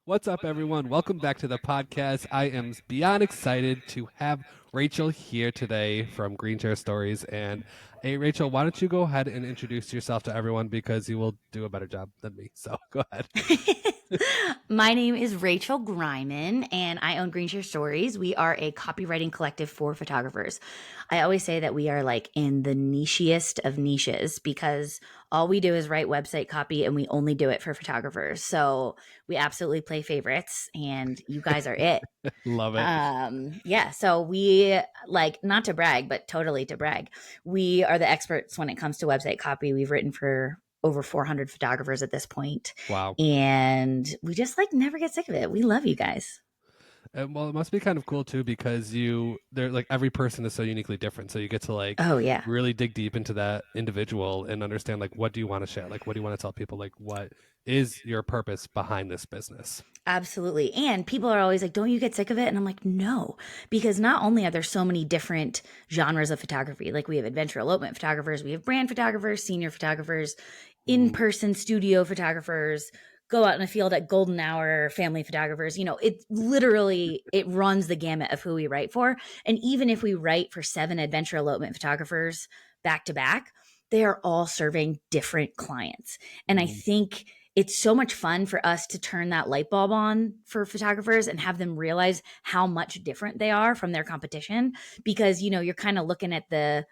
What's up, everyone? Welcome back to the podcast. I am beyond excited to have Rachel here today from Green Chair Stories. And hey, Rachel, why don't you go ahead and introduce yourself to everyone because you will do a better job than me. So go ahead. My name is Rachel Greiman, and I own Green Share Stories. We are a copywriting collective for photographers. I always say that we are like in the nichiest of niches because all we do is write website copy and we only do it for photographers. So we absolutely play favorites, and you guys are it. Love it. Yeah, so we like, not to brag, but totally to brag, we are the experts when it comes to website copy. We've written for over 400 photographers at this point, Wow. and we just like never get sick of it. We love you guys. And well, it must be kind of cool too because they're like every person is so uniquely different. So you get to like Oh yeah, really dig deep into that individual and understand like what do you want to share? Like what do you want to tell people? Like what is your purpose behind this business? absolutely. And people are always like, don't you get sick of it? And I'm like, no, because not only are there so many different genres of photography, like we have adventure elopement photographers, we have brand photographers, senior photographers, Mm, in-person studio photographers, go out in the field at golden hour, family photographers. It literally, it runs the gamut of who we write for. And even if we write for 7 adventure elopement photographers back to back, they are all serving different clients. And I mm. think it's so much fun for us to turn that light bulb on for photographers and have them realize how much different they are from their competition, because you're kind of looking at the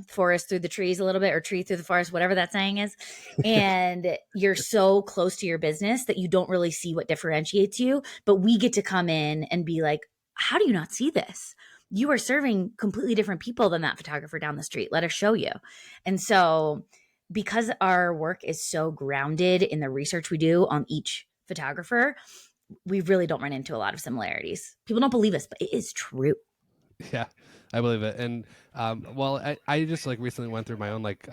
forest through the trees a little bit, or tree through the forest, whatever that saying is. And you're so close to your business that you don't really see what differentiates you. But we get to come in and be like, how do you not see this? You are serving completely different people than that photographer down the street. Let us show you. And so, because our work is so grounded in the research we do on each photographer, we really don't run into a lot of similarities. People don't believe us, but it is true. Yeah, I believe it. And well, I just like recently went through my own like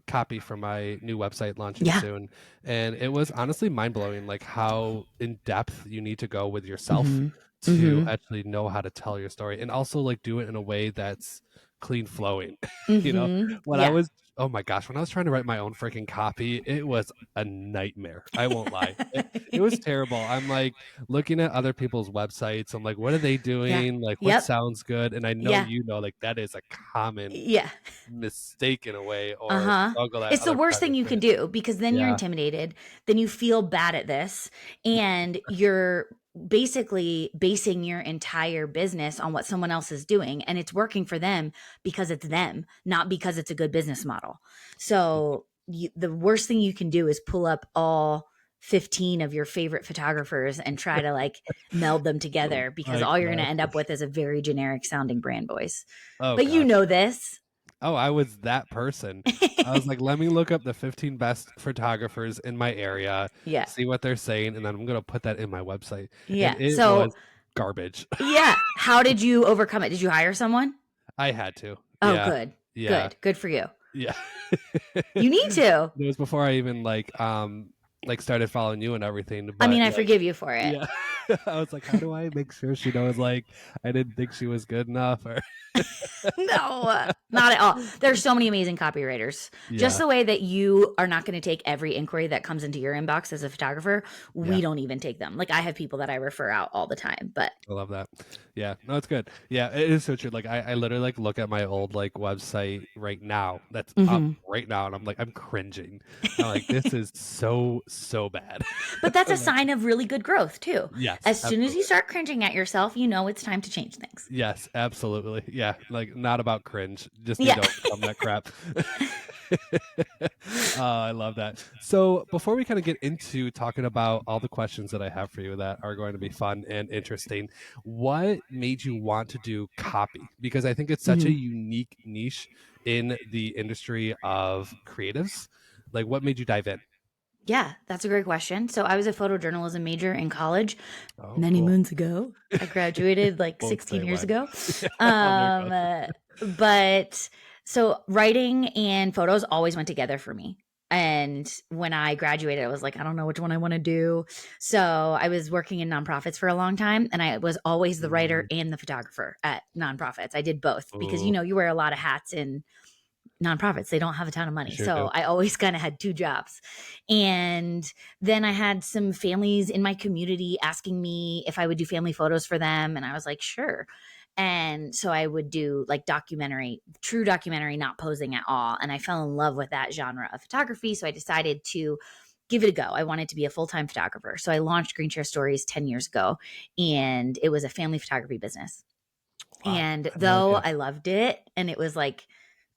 copy for my new website launching Yeah. soon, and it was honestly mind blowing, like how in depth you need to go with yourself Mm-hmm. to Mm-hmm. actually know how to tell your story, and also like do it in a way that's clean flowing. you know, Mm-hmm. when I Yeah. was oh my gosh, when I was trying to write my own freaking copy, it was a nightmare. I won't lie. It was terrible. I'm like looking at other people's websites. I'm like, what are they Yeah. doing? Like, what Yep. sounds good? And I know Yeah. like that is a common Yeah. mistake in a way or Uh-huh. struggle that It's the other worst thing you can photographers. do, because then you're Yeah. intimidated, then you feel bad at this, and you're basically basing your entire business on what someone else is doing, and it's working for them because it's them, not because it's a good business model. So the worst thing you can do is pull up all 15 of your favorite photographers and try to like meld them Oh together, because my all you're going to end up gosh. with is a very generic sounding brand voice. Oh But you gosh. know this. Oh, I was that person. I was like, let me look up the 15 best photographers in my area, Yeah. see what they're saying, and then I'm gonna put that in my website. And Yeah. it So, was garbage. yeah. How did you overcome it? Did you hire someone? I had to. Oh, Yeah. good. Yeah. Good. Good for you. Yeah. You need to. It was before I even like started following you and everything. I mean, But I yeah, forgive you for it. yeah. I was like, how do I make sure she knows like I didn't think she was good enough or No, not at all. There's so many amazing copywriters. Just yeah, the way that you are not going to take every inquiry that comes into your inbox as a photographer, we yeah. don't even take them. Like, I have people that I refer out all the time, but I love that. Yeah, no, it's good. Yeah, it is so true. Like I literally like look at my old like website right now that's up Mhm. right now and I'm like I'm cringing. I'm like this is so bad. But that's a I'm like, sign of really good growth too. yes, As soon as you absolutely. start cringing at yourself, you know it's time to change things. Yes, absolutely. Yeah, like not about cringe. Just need Yeah. to overcome that crap. I love that. So, before we kind of get into talking about all the questions that I have for you that are going to be fun and interesting, what made you want to do copy? Because I think it's such a Mhm. unique niche in the industry of creatives. Like, what made you dive in? Yeah, that's a great question. So I was a photojournalism major in college Oh, many cool. moons ago. I graduated like Won't 16 say years when. ago. Yeah, I'll never Um, guess. uh, but so writing and photos always went together for me. And when I graduated, I was like, I don't know which one I want to do. So I was working in nonprofits for a long time, and I was always the writer Mm, and the photographer at nonprofits. I did both because ooh, you wear a lot of hats in nonprofits. They don't have a ton of I money. sure So do. I always kind of had two jobs. And then I had some families in my community asking me if I would do family photos for them. And I was like, sure. And so I would do like documentary, true documentary, not posing at all. And I fell in love with that genre of photography. So I decided to give it a go. I wanted to be a full-time photographer. So I launched Green Chair Stories 10 years ago, and it was a family photography business. Wow, And I had no though idea. I loved it, and it was like,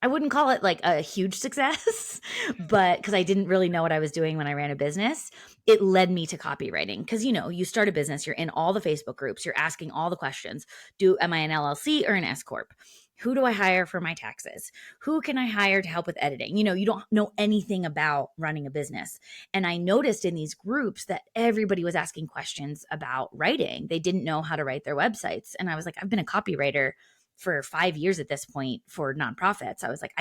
I wouldn't call it like a huge success, but because I didn't really know what I was doing when I ran a business, it led me to copywriting. Because, you know, you start a business, you're in all the Facebook groups, you're asking all the questions. Am I an LLC or an S Corp? Who do I hire for my taxes? Who can I hire to help with editing? You know, you don't know anything about running a business. And I noticed in these groups that everybody was asking questions about writing. They didn't know how to write their websites. And I was like, I've been a copywriter for 5 years at this point for nonprofits. I was like,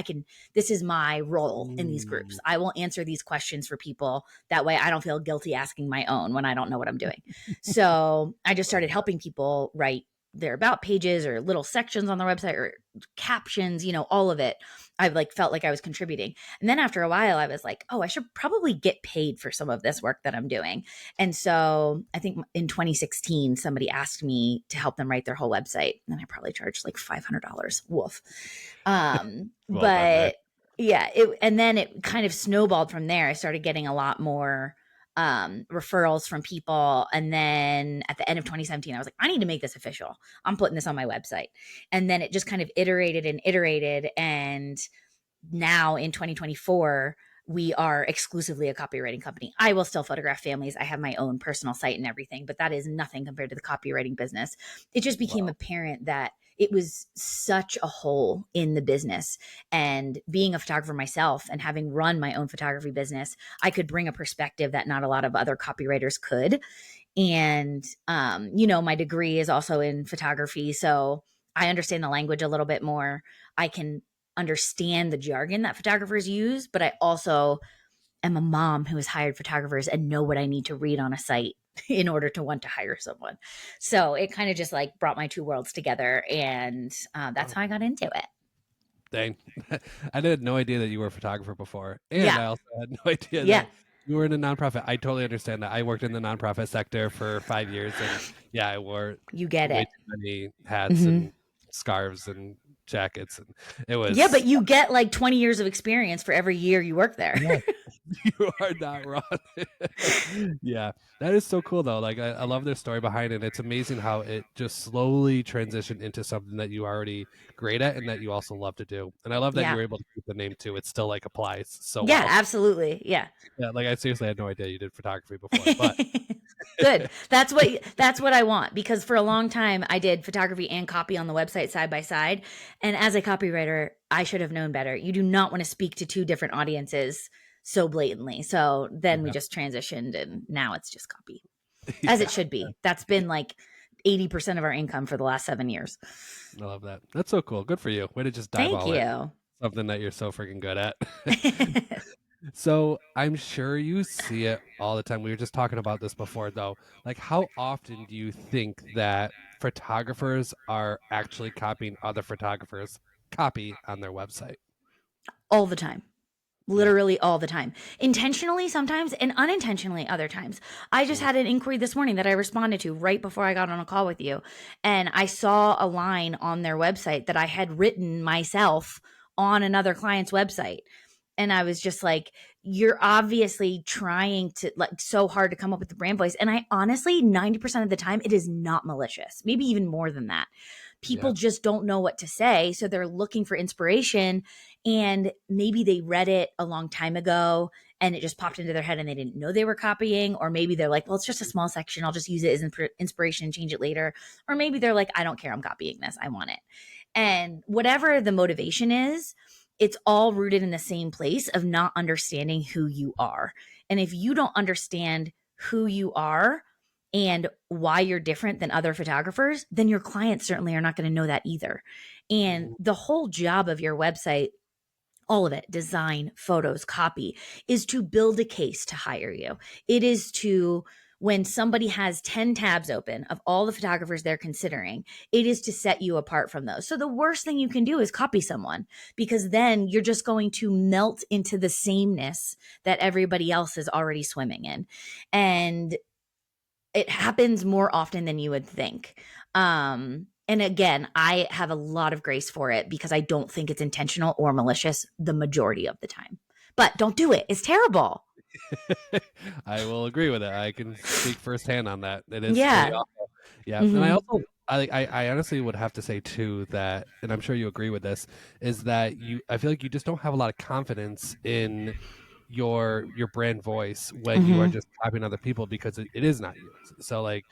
this is my role in these groups. Mm. I will answer these questions for people. That way I don't feel guilty asking my own when I don't know what I'm doing. So I just Love started that. helping people write their about pages or little sections on their website or captions, you know, all of it. I like felt like I was contributing. And then after a while I was like, oh, I should probably get paid for some of this work that I'm doing. And so I think in 2016, somebody asked me to help them write their whole website. And I probably charged like $500. Woof. Well done, man. But yeah, and then it kind of snowballed from there. I started getting a lot more referrals from people. And then at the end of 2017, I was like, I need to make this official. I'm putting this on my website. And then it just kind of iterated and iterated. And now in 2024, we are exclusively a copywriting company. I will still photograph families. I have my own personal site and everything, but that is nothing compared to the copywriting business. It just became Wow. apparent that it was such a hole in the business. And being a photographer myself and having run my own photography business, I could bring a perspective that not a lot of other copywriters could. And, you know, my degree is also in photography. So I understand the language a little bit more. I can understand the jargon that photographers use, but I also am a mom who has hired photographers and know what I need to read on a site in order to want to hire someone. So it kind of just like brought my two worlds together. And that's Wow. how I got into it. Dang. I had no idea that you were a photographer before. And Yeah. I also had no idea Yeah. that you were in a nonprofit. I totally understand that. I worked in the nonprofit sector for 5 years, and yeah, I wore You get way it. too many hats Mm-hmm. and scarves and jackets, and it Yeah, but was you get like 20 years of experience for every year you work there. yeah. You are not wrong. Yeah, that is so cool though. Like I love their story behind it. It's amazing how it just slowly transitioned into something that you are already great at and that you also love to do. And I love that you Yeah. were able to keep the name too. It still like applies so Yeah, well. absolutely. Yeah. Yeah, like I seriously had no idea you did photography before, but Good. That's what I want, because for a long time I did photography and copy on the website side by side, and as a copywriter, I should have known better. You do not want to speak to two different audiences so blatantly. So then we yeah, just transitioned and now it's just copy. As it yeah, should be. That's been like 80% of our income for the last 7 years. I love that. That's so cool. Good for you. Way to just dive Thank all in. you. Something that you're so freaking good at. So I'm sure you see it all the time. We were just talking about this before, though. Like, how often do you think that photographers are actually copying other photographers' copy on their website? All the time. Yeah. Literally all the time. Intentionally sometimes and unintentionally other times. I just Mm. had an inquiry this morning that I responded to right before I got on a call with you. And I saw a line on their website that I had written myself on another client's website. And I was just like, you're obviously trying to like so hard to come up with the brand voice. And I honestly, 90% of the time, it is not malicious, maybe even more than that. People Yeah. just don't know what to say. So they're looking for inspiration, and maybe they read it a long time ago and it just popped into their head and they didn't know they were copying. Or maybe they're like, well, it's just a small section. I'll just use it as inspiration and change it later. Or maybe they're like, I don't care. I'm copying this. I want it. And whatever the motivation is, it's all rooted in the same place of not understanding who you are. And if you don't understand who you are and why you're different than other photographers, then your clients certainly are not going to know that either. And Mm. the whole job of your website, all of it, design, photos, copy, is to build a case to hire you. It is to when somebody has 10 tabs open of all the photographers they're considering, it is to set you apart from those. So the worst thing you can do is copy someone, because then you're just going to melt into the sameness that everybody else is already swimming in. And it happens more often than you would think. And again, I have a lot of grace for it because I don't think it's intentional or malicious the majority of the time. But don't do it. It's terrible. I will agree with it. I can speak firsthand on that. It is really Yeah. awful. Yeah, and I Mm-hmm. also I honestly would have to say too that, and I'm sure you agree with this, is that I feel like you just don't have a lot of confidence in your brand voice when you are Mm-hmm. just copying other people because it is not you. So like,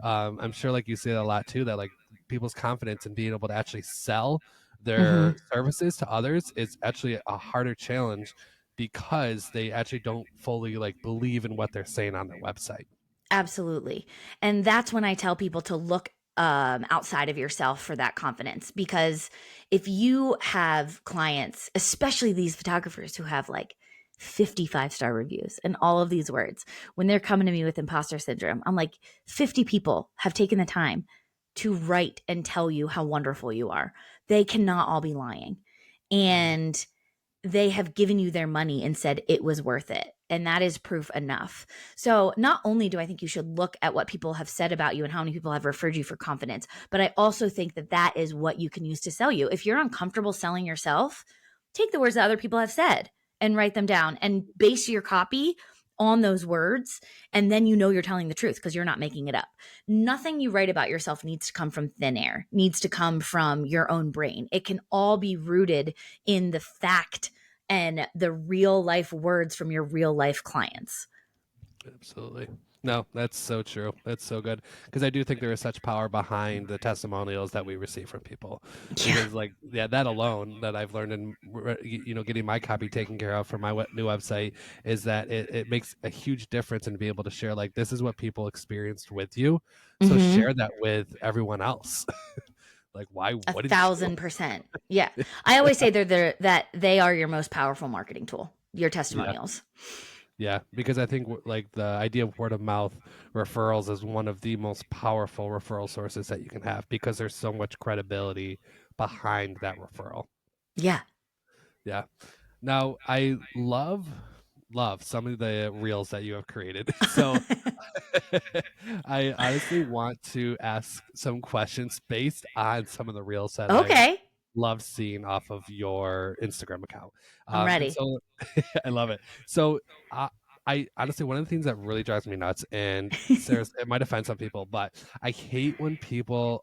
I'm sure like you say that a lot too, that like people's confidence in being able to actually sell Mm-hmm. their services to others is actually a harder challenge because they actually don't fully like believe in what they're saying on their website. Absolutely. And that's when I tell people to look outside of yourself for that confidence. Because if you have clients, especially these photographers who have like 55-star reviews and all of these words, when they're coming to me with imposter syndrome, I'm like, 50 people have taken the time to write and tell you how wonderful you are. They cannot all be lying. Mhm. And they have given you their money and said it was worth it. And that is proof enough. So, not only do I think you should look at what people have said about you and how many people have referred you for confidence, but I also think that that is what you can use to sell you. If you're uncomfortable selling yourself, take the words that other people have said and write them down and base your copy on those words. And then you know you're telling the truth because you're not making it up. Nothing you write about yourself needs to come from thin air, needs to come from your own brain. It can all be rooted in the fact and the real life words from your real life clients. Absolutely. No, that's so true. That's so good because I do think there is such power behind the testimonials that we receive from people. Yeah. Because, like, yeah, that alone that I've learned in getting my copy taken care of for my new website is that it makes a huge difference in being able to share like this is what people experienced with you, so Mm-hmm. share that with everyone else. Like, why A wouldn't you? 1,000%. Yeah. I always say that they are your most powerful marketing tool, your Yeah. testimonials. Yeah, because I think like the idea of word of mouth referrals is one of the most powerful referral sources that you can have because there's so much credibility behind that referral. Yeah. Yeah. Now, I love some of the reels that you have created. So, I honestly want to ask some questions based on some of the reels that I've Okay. loved seeing off of your Instagram account. I'm And ready. so I love it. So uh, I honestly, one of the things that really drives me nuts, and Sarah, it might offend some people, but I hate when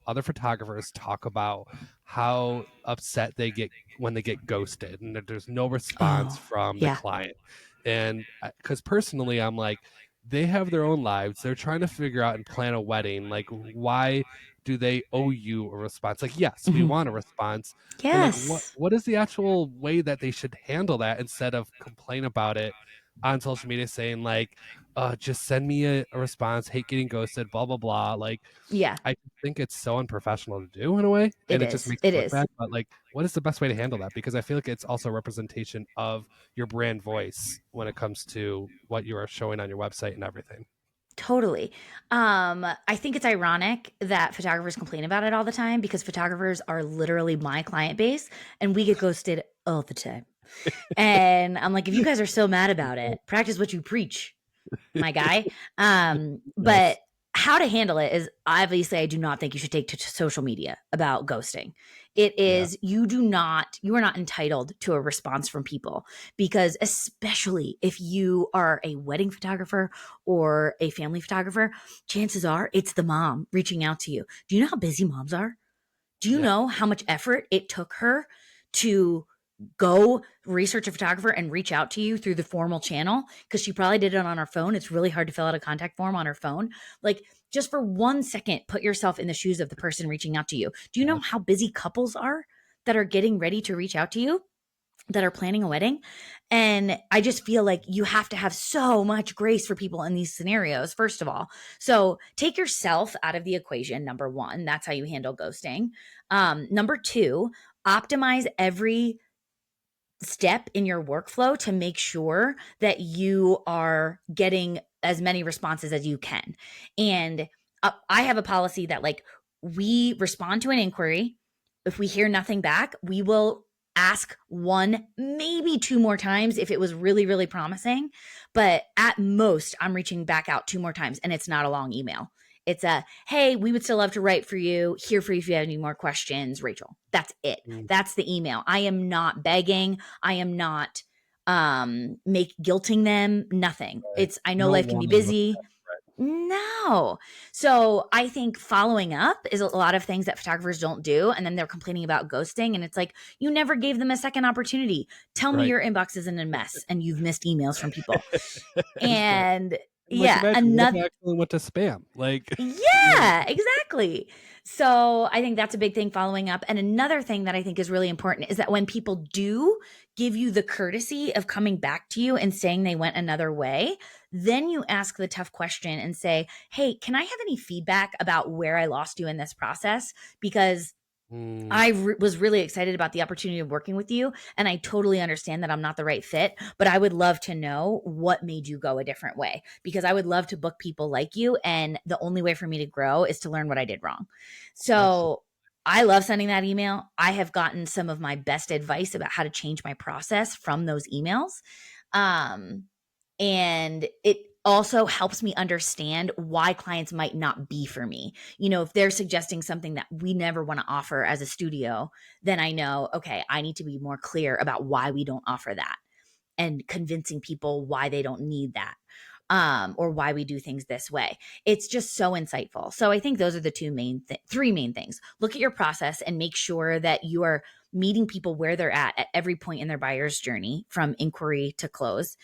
other photographers talk about how upset they get when they get ghosted and that there's no response Oh, from the yeah. client. And because personally, I'm like, they have their own lives. They're trying to figure out and plan a wedding. Like, why do they owe you a response? Like, yes, we Mhm. want a response, but like, Yes. what is the actual way that they should handle that instead of complain about it on social media, saying like, just send me a response. Hate getting ghosted. Blah blah blah. Like, Yeah, I think it's so unprofessional to do in a way, it and it just is. makes It you look is. bad. But like, what is the best way to handle that? Because I feel like it's also a representation of your brand voice when it comes to what you are showing on your website and everything. Totally. I think it's ironic that photographers complain about it all the time because photographers are literally my client base and we get ghosted all the time. And I'm like, if you guys are so mad about it, practice what you preach, my guy. But Yes. how to handle it is obviously I do not think you should take to social media about ghosting. It Yeah. is you are not entitled to a response from people because especially if you are a wedding photographer or a family photographer, chances are it's the mom reaching out to you. Do you know how busy moms are? Do you Yeah. know how much effort it took her to go research a photographer and reach out to you through the formal channel? Because she probably did it on her phone. It's really hard to fill out a contact form on her phone. Like, just for 1 second, put yourself in the shoes of the person reaching out to you. Do you know Yeah. how busy couples are that are getting ready to reach out to you? That are planning a wedding. And I just feel like you have to have so much grace for people in these scenarios, first of all. So take yourself out of the equation, number one. That's how you handle ghosting. Number two, optimize every step in your workflow to make sure that you are getting as many responses as you can. And I have a policy that like we respond to an inquiry. If we hear nothing back, we will ask one, maybe two more times if it was really, really promising. But at most, I'm reaching back out two more times, and it's not a long email. It's a, hey, we would still love to write for you. Here for you if you have any more questions, Rachel. That's it. Mm. That's the email. I am not begging. I am not make guilting them. Nothing. Right. It's, I You know don't life can be want to look busy. No. So I think following up is a lot of things that photographers don't do. And then they're complaining about ghosting. And it's like, you never gave them a second opportunity. Tell me right. your inbox isn't a mess and you've missed emails from people. Exactly. And Like yeah, imagine what if another, I accidentally went to spam. Like yeah, exactly. So I think that's a big thing following up. And another thing that I think is really important is that when people do give you the courtesy of coming back to you and saying they went another way, then you ask the tough question and say, hey, can I have any feedback about where I lost you in this process? Because mm, I was really excited about the opportunity of working with you. And I totally understand that I'm not the right fit, but I would love to know what made you go a different way because I would love to book people like you. And the only way for me to grow is to learn what I did wrong. absolutely. So I love sending that email. I have gotten some of my best advice about how to change my process from those emails. Um, and it also helps me understand why clients might not be for me. You know, if they're suggesting something that we never want to offer as a studio, then I know, okay, I need to be more clear about why we don't offer that and convincing people why they don't need that. Or why we do things this way. It's just so insightful. So I think those are the three main things. Look at your process and make sure that you are meeting people where they're at every point in their buyer's journey from inquiry to close.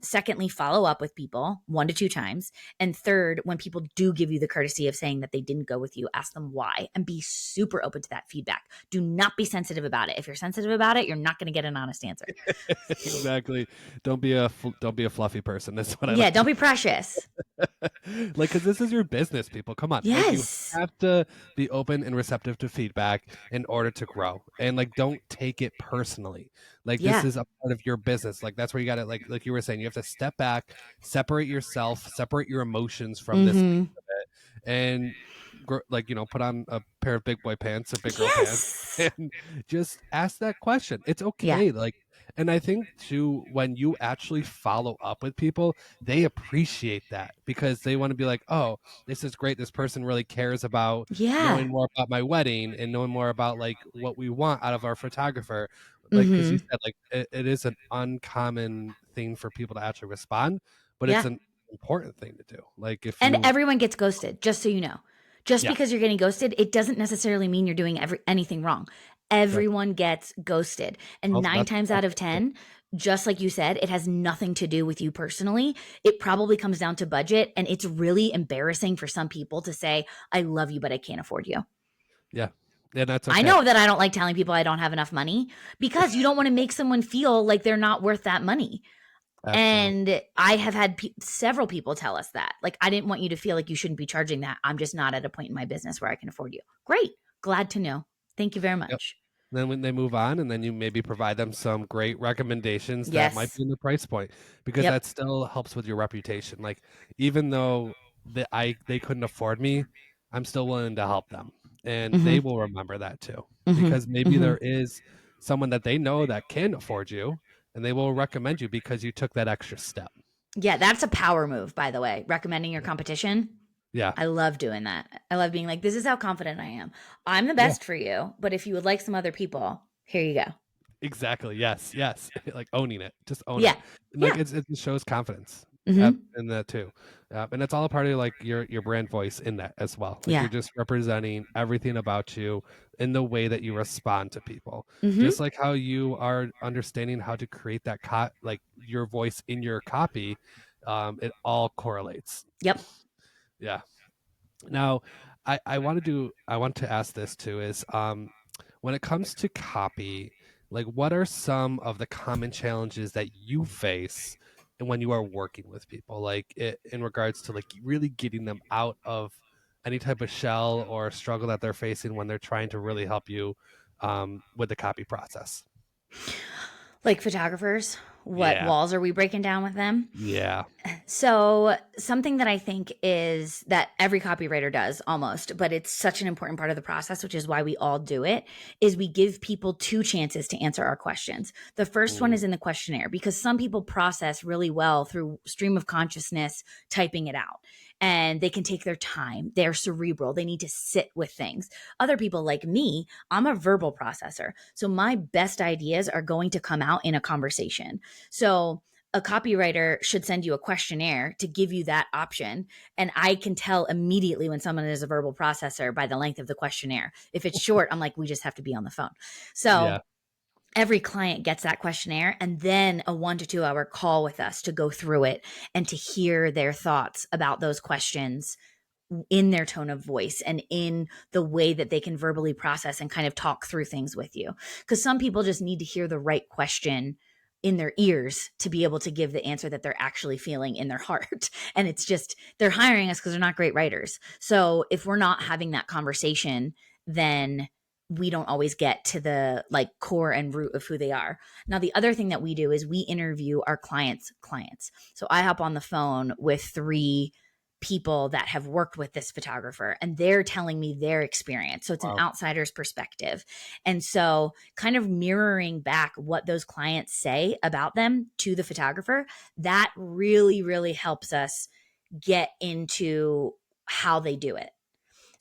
Secondly, follow up with people 1 to 2 times. And third, when people do give you the courtesy of saying that they didn't go with you, ask them why and be super open to that feedback. Do not be sensitive about it. If you're sensitive about it, you're not going to get an honest answer. Exactly. Don't be a fluffy person. That's what I Yeah, like don't to be precious. like because this is your business, people. Come on. Like you Yes. have to be open and receptive to feedback in order to grow. And like don't take it personally. Like this Yeah. is a part of your business. Like that's where you got to like you were saying, you have to step back, separate yourself, separate your emotions from this piece Mm-hmm. of it, and like put on a pair of big boy pants or big girl pants Yes. and just ask that question. It's Yeah. okay. Like, and I think too, when you actually follow up with people, they appreciate that because they want to be like, oh, this is great. This person really cares about knowing Yeah. more about my wedding and knowing more about like what we want out of our photographer. Like, because you Mm-hmm. said, like, it is an uncommon thing for people to actually respond, but it's Yeah. an important thing to do. Like, if And you, everyone gets ghosted, just so you know. Just yeah, because you're getting ghosted, it doesn't necessarily mean you're doing anything wrong. right. Everyone gets ghosted. And Well, nine that's times out of 10, just like you said, it has nothing to do with you personally. It probably comes down to budget. And it's really embarrassing for some people to say, I love you, but I can't afford you. yeah, and that's I okay. know that I don't like telling people I don't have enough money because you don't want to make someone feel like they're not worth that money. Absolutely. And I have had several people tell us that. Like, I didn't want you to feel like you shouldn't be charging that. I'm just not at a point in my business where I can afford you. Great. Glad to know. Thank you very Yep. much. Then when they move on, and then you maybe provide them some great recommendations that might Yes. be in the price point, because Yep. that still helps with your reputation. Like even though they couldn't afford me, I'm still willing to help them, and they Mm-hmm. will remember that too, Mm-hmm. because maybe Mm-hmm. there is someone that they know that can afford you, and they will recommend you because you took that extra step. Yeah, that's a power move, by the way. Recommending your competition. Yeah, I love doing that. I love being like, this is how confident I am. I'm the yeah, best for you, but if you would like some other people, here you go. exactly. Yes, yes. Like owning it, just own Yeah. it, and like Yeah. it shows confidence Mm-hmm. in that too, and it's all a part of like your brand voice in that as well. Like you're Yeah. just representing everything about you in the way that you respond to people, Mm-hmm. just like how you are understanding how to create that like your voice in your copy. It all correlates. Yep. Yeah. Now, I want to ask this too is when it comes to copy, like what are some of the common challenges that you face when you are working with people, like in regards to like really getting them out of any type of shell or struggle that they're facing when they're trying to really help you with the copy process? Like photographers. What Yeah. walls are we breaking down with them? Yeah. So, something that I think is that every copywriter does almost, but it's such an important part of the process, which is why we all do it, is we give people two chances to answer our questions. The first one Mm, is in the questionnaire because some people process really well through stream of consciousness, typing it out, and they can take their time. They're cerebral, they need to sit with things. Other people, like me, I'm a verbal processor. So, my best ideas are going to come out in a conversation. So, a copywriter should send you a questionnaire to give you that option. And I can tell immediately when someone is a verbal processor by the length of the questionnaire. If it's short, I'm like, we just have to be on the phone. So yeah. every client gets that questionnaire and then a 1 to 2 hour call with us to go through it and to hear their thoughts about those questions in their tone of voice and in the way that they can verbally process and kind of talk through things with you. Because some people just need to hear the right question in their ears to be able to give the answer that they're actually feeling in their heart. And it's just, they're hiring us because they're not great writers. So if we're not having that conversation, then we don't always get to the like core and root of who they are. Now, the other thing that we do is we interview our clients. So I hop on the phone with 3 people that have worked with this photographer and they're telling me their experience. So it's an Wow. outsider's perspective. And so kind of mirroring back what those clients say about them to the photographer, that really, really helps us get into how they do it.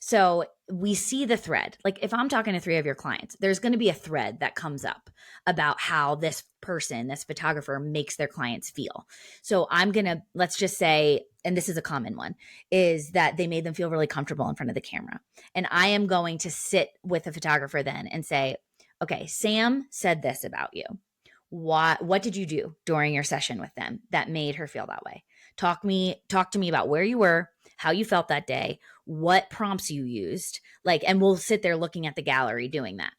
So we see the thread. Like if I'm talking to 3 of your clients, there's going to be a thread that comes up about how this person, this photographer makes their clients feel. So I'm going to, let's just say, and this is a common one, is that they made them feel really comfortable in front of the camera. And I am going to sit with a photographer then and say, okay, Sam said this about you. What did you do during your session with them that made her feel that way? Talk to me about where you were, how you felt that day, what prompts you used, like, and we'll sit there looking at the gallery doing that.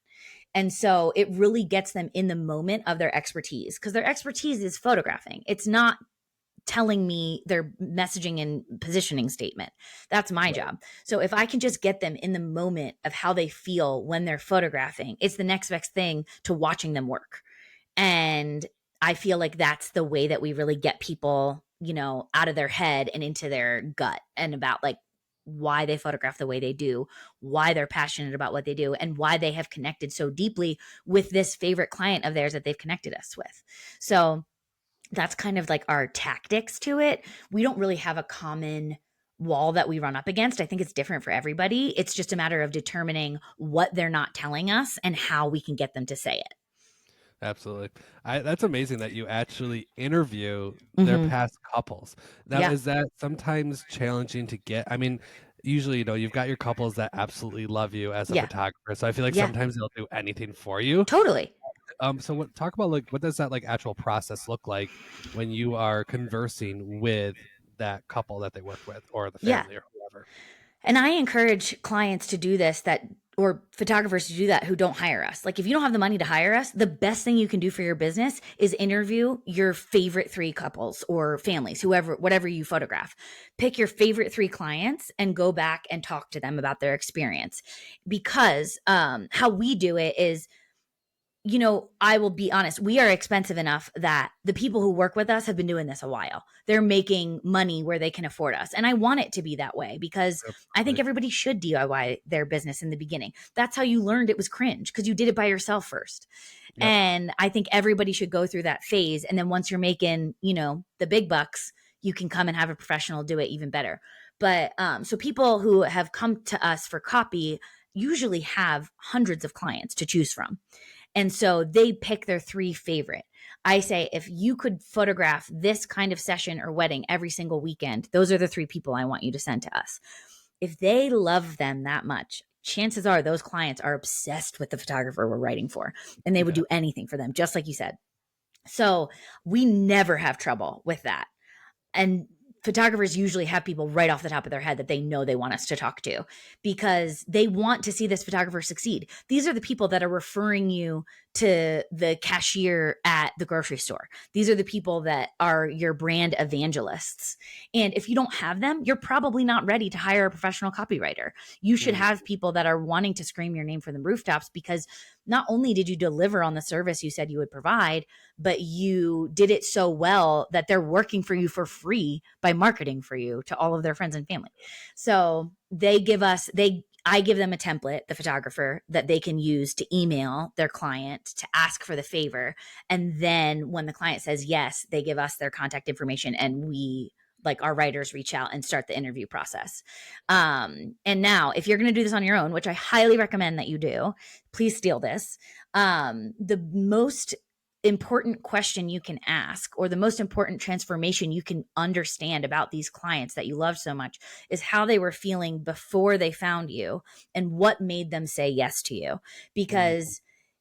And so it really gets them in the moment of their expertise because their expertise is photographing. It's not telling me their messaging and positioning statement. That's my Right. job. So if I can just get them in the moment of how they feel when they're photographing, it's the next best thing to watching them work. And I feel like that's the way that we really get people, out of their head and into their gut and about like why they photograph the way they do, why they're passionate about what they do, and why they have connected so deeply with this favorite client of theirs that they've connected us with. So that's kind of like our tactics to it. We don't really have a common wall that we run up against. I think it's different for everybody. It's just a matter of determining what they're not telling us and how we can get them to say it. Absolutely. That's amazing that you actually interview their Mm-hmm. past couples. Now, Yeah. is that sometimes challenging to get? I mean, usually, you've got your couples that absolutely love you as a Yeah. photographer. So I feel like Yeah. sometimes they'll do anything for you. Totally. So talk about like what does that like actual process look like when you are conversing with that couple that they work with or the Yeah. family or whoever? And I encourage clients to do this or photographers to do that who don't hire us. Like if you don't have the money to hire us, the best thing you can do for your business is interview your favorite 3 couples or families, whatever you photograph. Pick your favorite 3 clients and go back and talk to them about their experience. Because how we do it is, I will be honest, we are expensive enough that the people who work with us have been doing this a while. They're making money where they can afford us. And I want it to be that way because I think Absolutely. everybody should DIY their business in the beginning. That's how you learned it was cringe because you did it by yourself first. Yep. And I think everybody should go through that phase. And then once you're making, the big bucks, you can come and have a professional do it even better. But so people who have come to us for copy usually have hundreds of clients to choose from. And so they pick their 3 favorite. I say, if you could photograph this kind of session or wedding every single weekend, those are the 3 people I want you to send to us. If they love them that much, chances are those clients are obsessed with the photographer we're writing for, and they would Yeah. do anything for them, just like you said. So we never have trouble with that. And photographers usually have people right off the top of their head that they know they want us to talk to because they want to see this photographer succeed. These are the people that are referring you to the cashier at the grocery store. These are the people that are your brand evangelists. And if you don't have them, you're probably not ready to hire a professional copywriter. You should Mm, have people that are wanting to scream your name from the rooftops, because not only did you deliver on the service you said you would provide, but you did it so well that they're working for you for free by marketing for you to all of their friends and family. So I give them a template, the photographer, that they can use to email their client to ask for the favor. And then when the client says yes, they give us their contact information, and our writers reach out and start the interview process. And now, if you're going to do this on your own, which I highly recommend that you do, please steal this. The most important question you can ask, or the most important transformation you can understand about these clients that you love so much, is how they were feeling before they found you and what made them say yes to you. mm, Because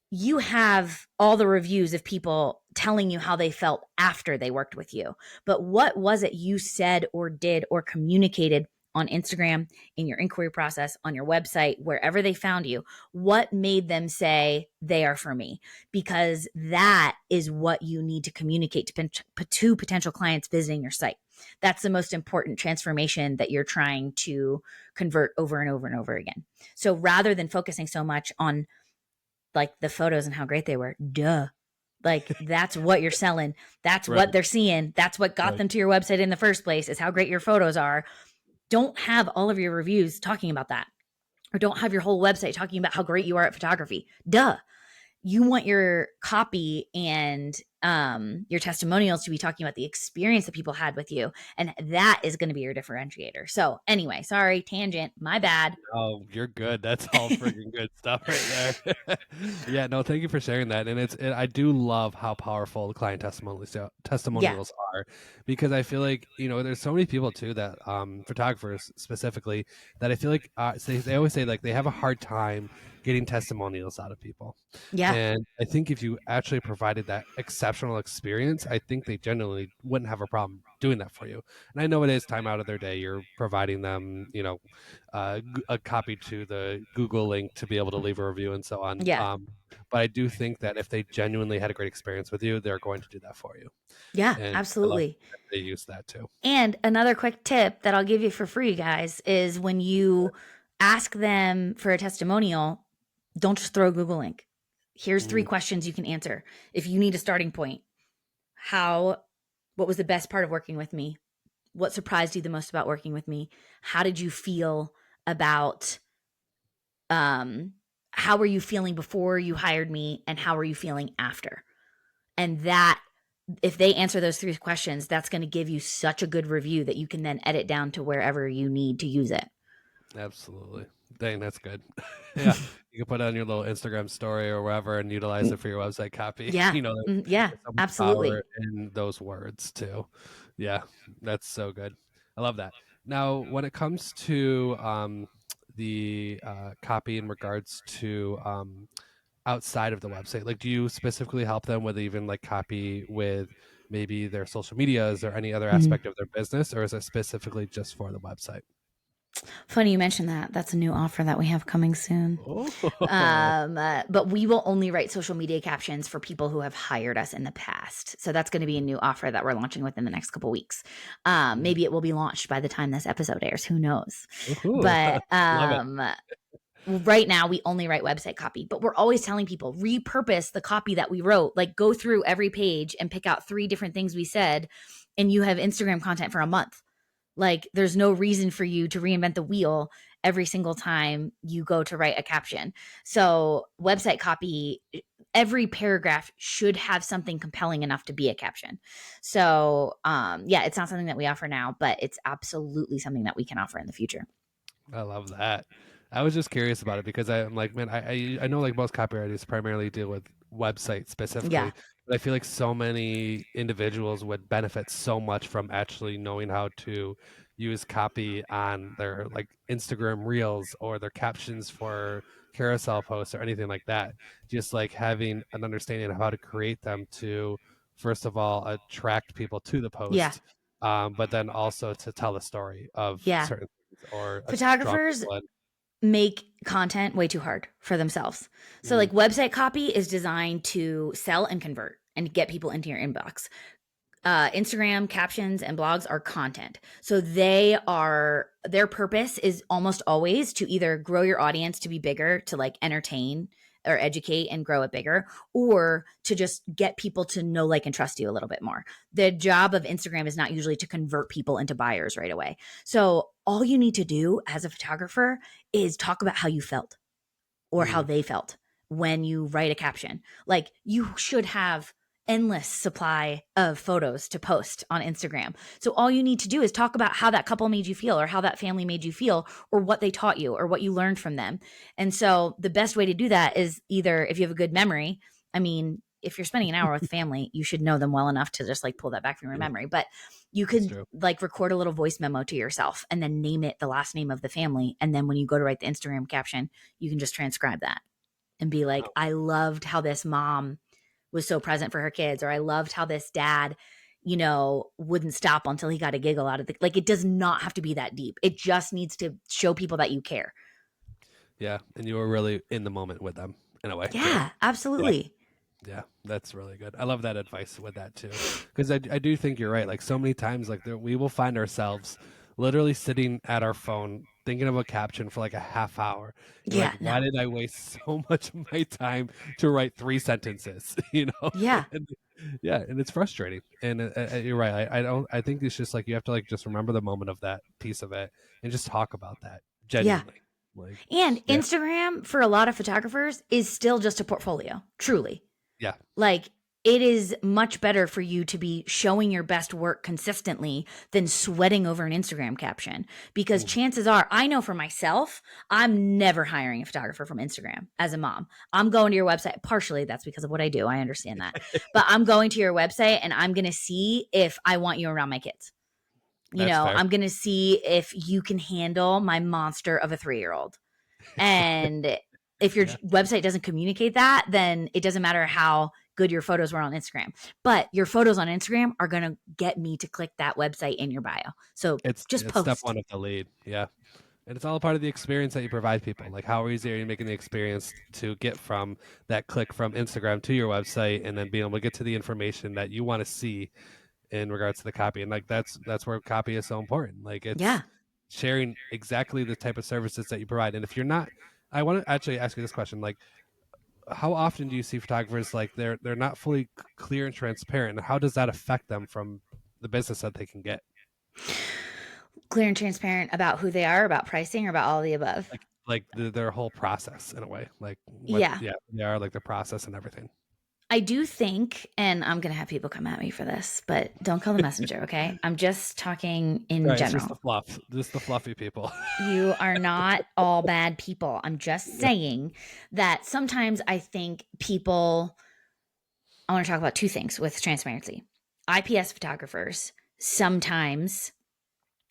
you have all the reviews of people telling you how they felt after they worked with you. But what was it you said or did or communicated on Instagram, in your inquiry process, on your website, wherever they found you? What made them say they are for me? Because that is what you need to communicate to potential clients visiting your site. That's the most important transformation that you're trying to convert over and over and over again. So rather than focusing so much on like the photos and how great they were, like that's what you're selling. That's right, what they're seeing. That's what got right. them to your website in the first place, is how great your photos are. Don't have all of your reviews talking about that, or don't have your whole website talking about how great you are at photography. You want your copy and your testimonials to be talking about the experience that people had with you. And that is going to be your differentiator. So anyway, sorry, tangent, my bad. Oh, you're good. That's all friggin' good stuff right there. Yeah, no, thank you for sharing that. And I do love how powerful the client Yeah. testimonials are, because I feel like, there's so many people too that, photographers specifically, that I feel like they always say like they have a hard time getting testimonials out of people. Yeah. And I think if you actually provided that exceptional experience, I think they generally wouldn't have a problem doing that for you. And I know it is time out of their day. You're providing them, a copy to the Google link to be able to leave a review and so on. Yeah. But I do think that if they genuinely had a great experience with you, they're going to do that for you. Yeah, And I love absolutely. that they use that too. And another quick tip that I'll give you for free, guys, is when you ask them for a testimonial, don't just throw a Google link. Here's three Mm, questions you can answer. If you need a starting point, what was the best part of working with me? What surprised you the most about working with me? How did you feel about, um, how were you feeling before you hired me, and how were you feeling after? And that, if they answer those three questions, that's going to give you such a good review that you can then edit down to wherever you need to use it. absolutely. Dang, that's good. Yeah. You can put it on your little Instagram story or wherever and utilize it for your website copy. Yeah. Yeah, There's so much power absolutely. in those words too. Yeah, that's so good. I love that. Now, when it comes to the copy in regards to outside of the website, like do you specifically help them with even like copy with maybe their social medias or any other Mhm. aspect of their business, or is it specifically just for the website? Funny you mentioned that. That's a new offer that we have coming soon. Oh, But we will only write social media captions for people who have hired us in the past. So that's going to be a new offer that we're launching within the next couple weeks. Maybe it will be launched by the time this episode airs. Who knows? woohoo. But Love it. right now we only write website copy, but we're always telling people, repurpose the copy that we wrote. Like, go through every page and pick out three different things we said, and you have Instagram content for a month. Like, there's no reason for you to reinvent the wheel every single time you go to write a caption. So website copy, every paragraph should have something compelling enough to be a caption. So yeah, it's not something that we offer now, but it's absolutely something that we can offer in the future. I love that. I was just curious about it because I'm like, man, I know like most copywriters primarily deal with websites Yeah. specifically, but I feel like so many individuals would benefit so much from actually knowing how to use copy on their like Instagram reels or their captions for carousel posts or anything like that. Just like having an understanding of how to create them to, first of all, attract people to the Yeah. post, but then also to tell the story of Yeah. certain or draw Photographers people in. make content way too hard for themselves. So like website copy is designed to sell and convert and get people into your inbox. Instagram captions and blogs are content. So their purpose is almost always to either grow your audience to be bigger, to like entertain or educate and grow it bigger, or to just get people to know, like, and trust you a little bit more. The job of Instagram is not usually to convert people into buyers right away. So all you need to do as a photographer is talk about how you felt or how they felt when you write a caption. Like, you should have endless supply of photos to post on Instagram. So all you need to do is talk about how that couple made you feel, or how that family made you feel, or what they taught you, or what you learned from them. And so the best way to do that is either, if you have a good memory, I mean, if you're spending an hour with family, you should know them well enough to just like pull that back from your memory. But you could like record a little voice memo to yourself and then name it the last name of the family. And then when you go to write the Instagram caption, you can just transcribe that and be like, I loved how this mom was so present for her kids, or I loved how this dad, you know, wouldn't stop until he got a giggle out of the, like, it does not have to be that deep. It just needs to show people that you care. Yeah. And you were really in the moment with them in a way. Yeah, absolutely. Yeah, that's really good. I love that advice with that too, because I do think you're right. Like, so many times, like we will find ourselves literally sitting at our phone thinking of a caption for like a half hour. You're like, why did I waste so much of my time to write 3 sentences? You know? Yeah. And it's frustrating. And you're right. I think it's just like, you have to like just remember the moment of that piece of it and just talk about that genuinely. Like, and Instagram for a lot of photographers is still just a portfolio, truly. Yeah. Like, it is much better for you to be showing your best work consistently than sweating over an Instagram caption, because chances are, I know for myself, I'm never hiring a photographer from Instagram as a mom. I'm going to your website. Partially that's because of what I do. I understand that. But I'm going to your website and I'm going to see if I want you around my kids. You know, I'm going to see if you can handle my monster of a 3-year-old. And if your website doesn't communicate that, then it doesn't matter how good your photos were on Instagram. But your photos on Instagram are going to get me to click that website in your bio. So it's post. Step one of the lead. Yeah. And it's all a part of the experience that you provide people. Like, how easy are you making the experience to get from that click from Instagram to your website, and then being able to get to the information that you want to see in regards to the copy. And like, that's where copy is so important. Like, it's sharing exactly the type of services that you provide. And if you're not, I want to actually ask you this question. Like, how often do you see photographers like they're not fully clear and transparent, and how does that affect them from the business that they can get? Clear and transparent about who they are, about pricing, or about all of the above? Like their whole process in a way. Like, they are, like, the process and everything. I do think, and I'm going to have people come at me for this, but don't call the messenger, okay? I'm just talking in general. It's just the fluff. Just the fluffy people. You are not all bad people. I'm just saying that sometimes I think people, I want to talk about 2 things with transparency. IPS photographers, sometimes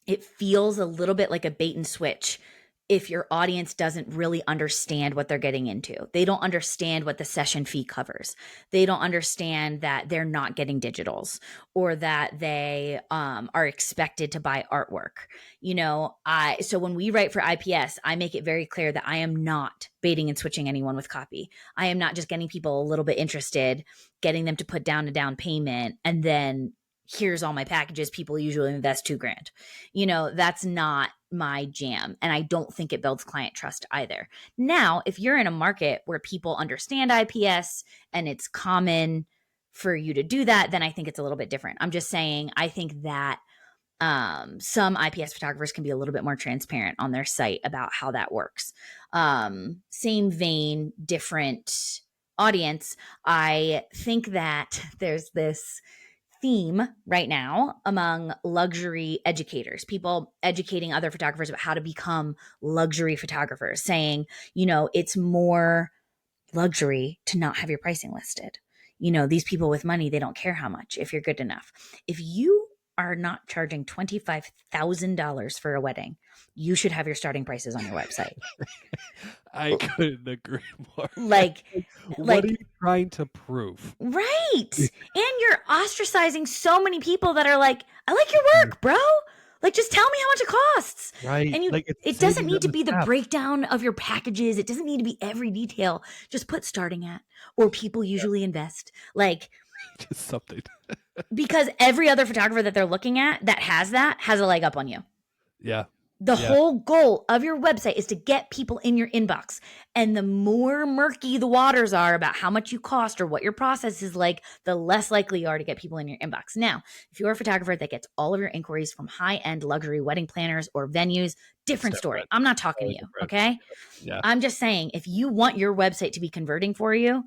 it feels a little bit like a bait and switch if your audience doesn't really understand what they're getting into. They don't understand what the session fee covers. They don't understand that they're not getting digitals, or that they are expected to buy artwork. You know, so when we write for IPS, I make it very clear that I am not baiting and switching anyone with copy. I am not just getting people a little bit interested, getting them to put down a down payment, and then here's all my packages. People usually invest $2,000. You know, that's not my jam. And I don't think it builds client trust either. Now, if you're in a market where people understand IPS and it's common for you to do that, then I think it's a little bit different. I'm just saying, I think that some IPS photographers can be a little bit more transparent on their site about how that works. Same vein, different audience. I think that there's this theme right now among luxury educators, people educating other photographers about how to become luxury photographers, saying, you know, it's more luxury to not have your pricing listed. You know, these people with money, they don't care how much if you're good enough. If you are not charging $25,000 for a wedding, you should have your starting prices on your website. I couldn't agree more. Like, what are you trying to prove? Right. And you're ostracizing so many people that are like, I like your work, bro. Like, just tell me how much it costs. Right. And Like it's it doesn't saving need them to a be the step. breakdown of your packages. It doesn't need to be every detail. Just put starting at, or people usually invest. Like, Just something. because every other photographer that they're looking at that has a leg up on you. Yeah. The Yeah. whole goal of your website is to get people in your inbox. And the more murky the waters are about how much you cost or what your process is like, the less likely you are to get people in your inbox. Now, if you're a photographer that gets all of your inquiries from high-end luxury wedding planners or venues, different It's story. different. I'm not talking to Totally you, different. okay? Yeah. I'm just saying, if you want your website to be converting for you,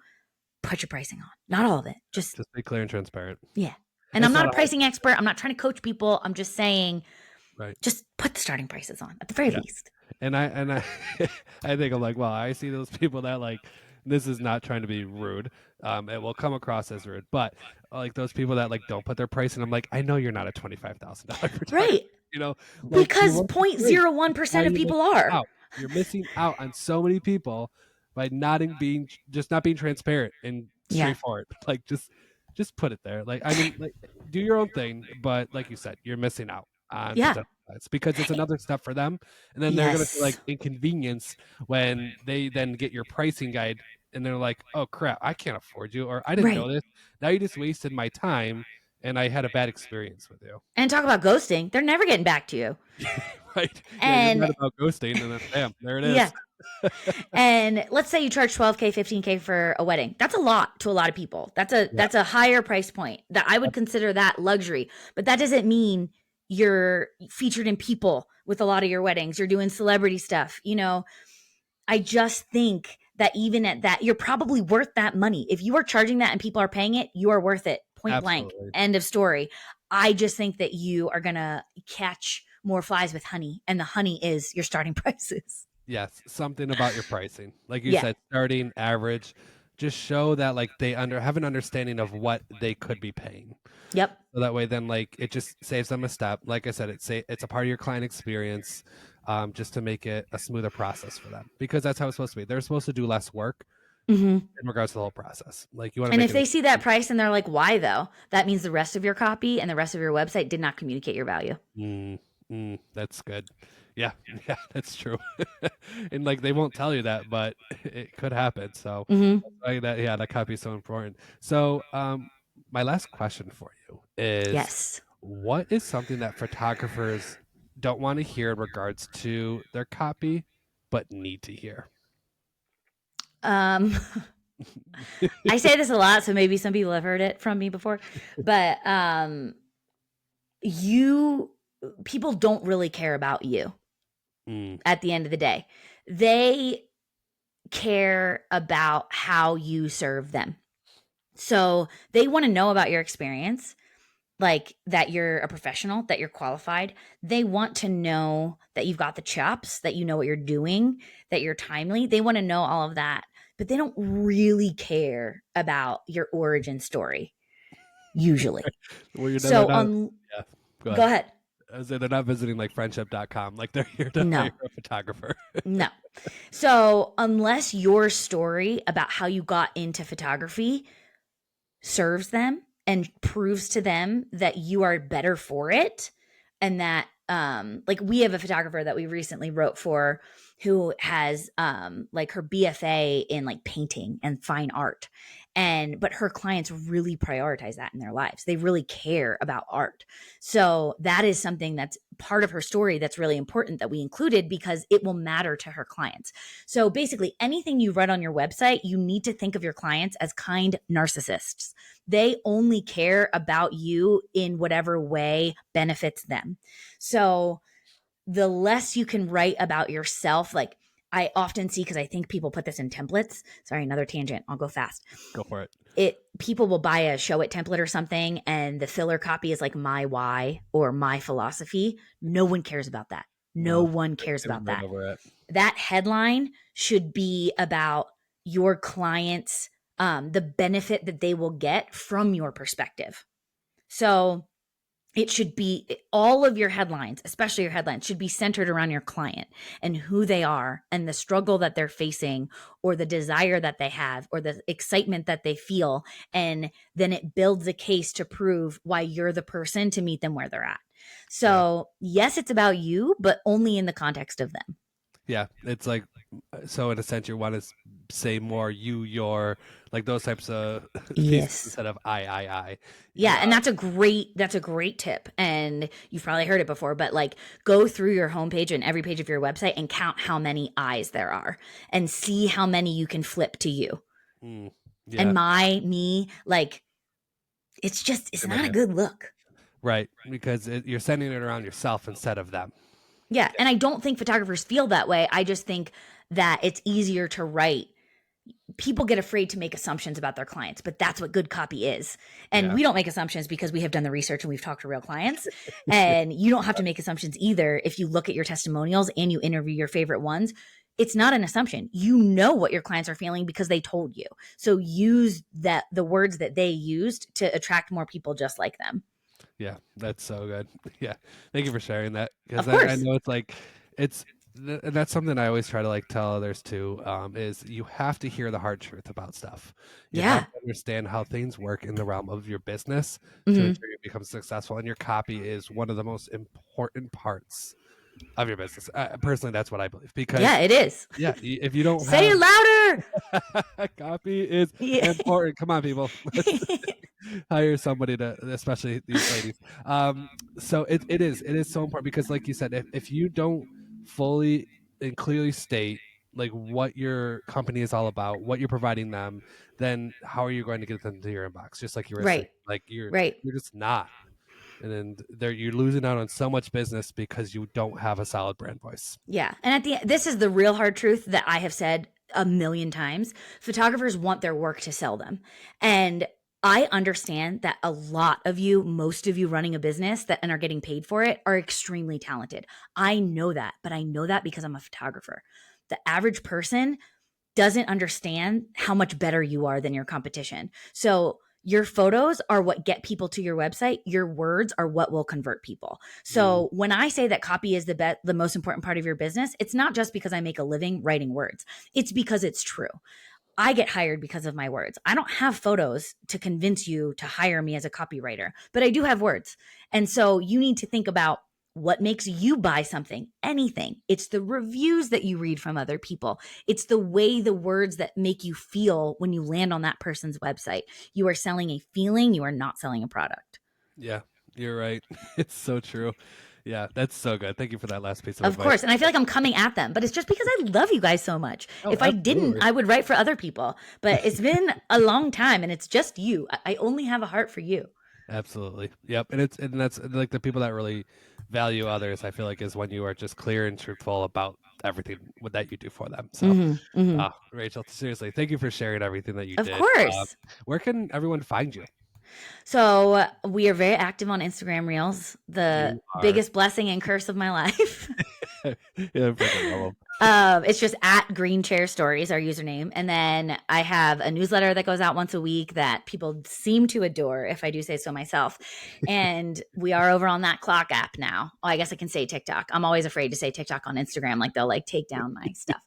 put your pricing on. Not all of it. Just, Just be clear and transparent. yeah. And I'm It's not not a always pricing expert. I'm not trying to coach people. I'm just saying, right. just put the starting prices on at the very Yeah. least. And I I think I'm like, well, I see those people that like this is not trying to be rude. It will come across as rude, but like those people that like don't put their price, and I'm like, I know you're not a $25,000 photographer. Right. You know, like your Because work is great. That's why 0.01% of you're people missing are. out. You're missing out on so many people by not being transparent and Yeah. straightforward. Like just put it there. Like I mean, like do your own thing, but like you said, you're missing out on Yeah. potential clients because it's another step for them, and then they're gonna feel like Yes. inconvenience when they then get your pricing guide and they're like, oh crap, I can't afford you, or I didn't know Right. this. Now you just wasted my time and I had a bad experience with you. And talk about ghosting. They're never getting back to you. Right. Yeah, you're And right about ghosting, and then bam, there it yeah. is. And let's say you charge 12K, 15K for a wedding. That's a lot to a lot of people. Yeah. That's a higher price point. That I would consider that luxury. But that doesn't mean you're featured in People with a lot of your weddings. You're doing celebrity stuff. You know, I just think that even at that, you're probably worth that money. If you are charging that and people are paying it, you are worth it. Point blank. Absolutely. End of story. I just think that you are going to catch more flies with honey, and the honey is your starting prices. Yes, something about your pricing. Like you Yeah. said, starting average, just show that like they have an understanding of what they could be paying. Yep. So that way then like it just saves them a step. Like I said, it's a part of your client experience, just to make it a smoother process for them. Because that's how it's supposed to be. They're supposed to do less work Mm-hmm. in regards to the whole process. Like you want to And make if they see that price and they're like, why though? That means the rest of your copy and the rest of your website did not communicate your value. That's good. Yeah, yeah, that's true. And like they won't tell you that, but it could happen. So that copy is so important. So my last question for you is, Yes. what is something that photographers don't want to hear in regards to their copy, but need to hear? I say this a lot, so maybe some people have heard it from me before, but people don't really care about you at the end of the day. They care about how you serve them. So they want to know about your experience, like that you're a professional, that you're qualified. They want to know that you've got the chops, that you know what you're doing, that you're timely. They want to know all of that, but they don't really care about your origin story, usually. Well, you're So, yeah, go ahead. I was saying they're not visiting like friendship.com. Like they're here to No. hire a photographer. No. So, unless your story about how you got into photography serves them and proves to them that you are better for it, and that like we have a photographer that we recently wrote for who has like her BFA in like painting and fine art, but her clients really prioritize that in their lives. They really care about art. So that is something that's part of her story that's really important that we included because it will matter to her clients. So basically, anything you write on your website, you need to think of your clients as kind narcissists. They only care about you in whatever way benefits them. So the less you can write about yourself, like I often see, because I think people put this in templates. Sorry, another tangent. I'll go fast. Go for it. People will buy a show it template or something, and the filler copy is like my why or my philosophy. No one cares about that. No one cares about that. That headline should be about your clients, the benefit that they will get from your perspective. So it should be all of your headlines, especially your headlines, should be centered around your client and who they are and the struggle that they're facing or the desire that they have or the excitement that they feel. And then it builds a case to prove why you're the person to meet them where they're at. So, yes, it's about you, but only in the context of them. Yeah, it's like, so in a sense, you want to say more you, your, like those types of pieces Yes. instead of I. Yeah, Yeah, and that's a great tip. And you've probably heard it before, but like go through your homepage and every page of your website and count how many I's there are and see how many you can flip to you. mm, And yeah, me, like it's good not a idea. good look. Right, because you're sending it around yourself instead of them. Yeah, and I don't think photographers feel that way. I just think that it's easier to write. People get afraid to make assumptions about their clients, but that's what good copy is. And Yeah, we don't make assumptions because we have done the research and we've talked to real clients. And you don't have to make assumptions either if you look at your testimonials and you interview your favorite ones. It's not an assumption. You know what your clients are feeling because they told you. So use the words that they used to attract more people just like them. yeah, that's so good. Yeah, thank you for sharing that, because Of I course. know it's like it's and that's something I always try to like tell others too. Is you have to hear the hard truth about stuff. You have Yeah. to understand how things work in the realm of your business to Mhm. ensure you become successful. And your copy is one of the most important parts of your business. Personally, that's what I believe. Yeah, Because it is. yeah, if you don't Say have it louder. copy is Yeah. important. Come on, people. Let's hire somebody to, especially these ladies. So it is so important because, like you said, if you don't fully and clearly state like what your company is all about, what you're providing them, then how are you going to get them to your inbox? Just like you were saying, Right. like you're Right. you're just not, and then you're losing out on so much business because you don't have a solid brand voice. Yeah. And this is the real hard truth that I have said a million times. Photographers want their work to sell them. And I understand that a lot of you, most of you running a business that and are getting paid for it are extremely talented. I know that, but I know that because I'm a photographer. The average person doesn't understand how much better you are than your competition. So your photos are what get people to your website. Your words are what will convert people. Mm, So when I say that copy is the most important part of your business, it's not just because I make a living writing words. It's because it's true. I get hired because of my words. I don't have photos to convince you to hire me as a copywriter, but I do have words. And so you need to think about what makes you buy something, anything. It's the reviews that you read from other people. It's the way the words that make you feel when you land on that person's website. You are selling a feeling, you are not selling a product. yeah, you're right. It's so true. Yeah, that's so good. Thank you for that last piece of Of advice. course. And I feel like I'm coming at them, but it's just because I love you guys so much. Oh, If I didn't, absolutely. I would write for other people. But it's been a long time and it's just you. I only have a heart for you. Absolutely. Yep. And that's like the people that really value others, I feel like, is when you are just clear and truthful about everything that you do for them. So, Hmm. Rachel, seriously, thank you for sharing everything that you Of did. course. Where can everyone find you? So we are very active on Instagram Reels, the You are. biggest blessing and curse of my life. Yeah, freaking love 'em. It's just at Green Chair Stories, our username. And then I have a newsletter that goes out once a week that people seem to adore, if I do say so myself. And we are over on that clock app now. Oh, I guess I can say TikTok. I'm always afraid to say TikTok on Instagram, like they'll like take down my stuff.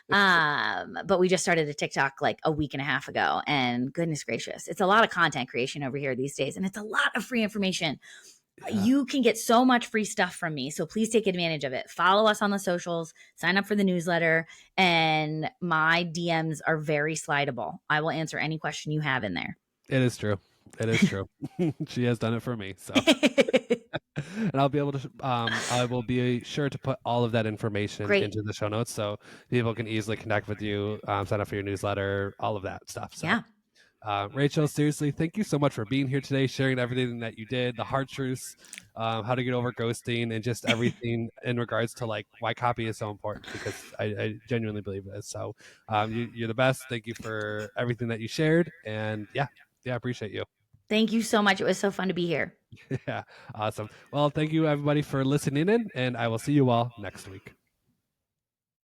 But we just started a TikTok like a week and a half ago, and goodness gracious, it's a lot of content creation over here these days, and it's a lot of free information. Yeah, You can get so much free stuff from me. So please take advantage of it. Follow us on the socials, sign up for the newsletter, and my DMs are very slidable. I will answer any question you have in there. it is true. It is true. She has done it for me. So, and I'll be able to, I will be sure to put all of that information Great. into the show notes so people can easily connect with you, sign up for your newsletter, all of that stuff. So, Yeah. Rachel, seriously, thank you so much for being here today, sharing everything that you did, the hard truths, how to get over ghosting, and just everything in regards to like why copy is so important, because I genuinely believe it is. So, you're the best. Thank you for everything that you shared, and yeah, I appreciate you. Thank you so much. It was so fun to be here. Yeah, awesome. Well, thank you everybody for listening in, and I will see you all next week.